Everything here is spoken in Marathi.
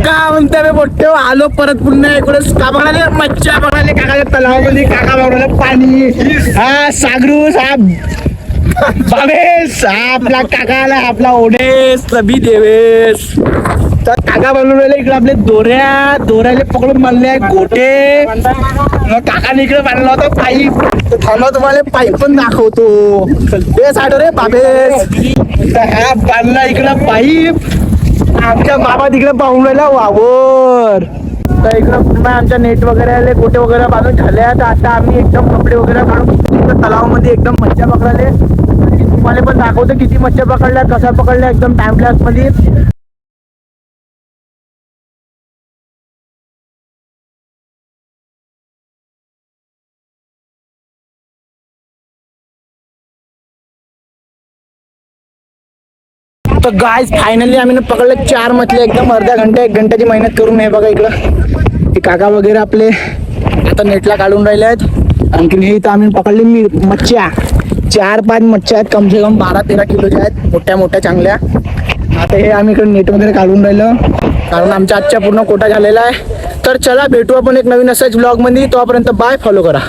का म्हणते बे मोठे आलो परत पुन्हा इकडे का बघायला मच्छा बघायला काकाच्या तलावामध्ये काका बघायला पाणी हा सागरूस हा बावेस हा आपला काकाला आपला ओढेस लबी देवेस तर काका बनवलेले इकडे आपले दोऱ्याले पकडून बांधले गोटे मग काकाने इकडे बांधला होता पाईप तर थांबा तुम्हाला पाईप पण दाखवतो ते साडो रे बाबेस तर हा बांधला इकडं पाईप आमच्या बाबा तिकडे पाहून राहिला वावर तर इकडं पुन्हा आमच्या नेट वगैरे आले गोटे वगैरे बांधून झाले तर आता आम्ही एकदम कपडे वगैरे काढून तलावामध्ये एकदम मच्छा पकडाले तुम्हाला पण दाखवतो किती मच्छा पकडल्या कसा पकडल्या एकदम टाइम लॅप्स मध्ये तर गाइस फायनली आम्ही पकडले 4 मछल्या एकदम अर्ध्या घंटे 1 घंट्याची मेहनत करून हे बघा इकडं ते काका वगैरे आपले आता नेटला काढून राहिले आहेत आणखीन हे इथं आम्ही पकडले मच्छ्या 4-5 मच्छ्या आहेत कम से कम 12-13 किलोच्या आहेत मोठ्या मोठ्या चांगल्या आता हे आम्ही इकडे नेट वगैरे काढून राहिलो कारण आमच्या आजच्या पूर्ण कोटा झालेला आहे तर चला भेटू आपण एक नवीन असाच ब्लॉग मध्ये तोपर्यंत बाय फॉलो करा.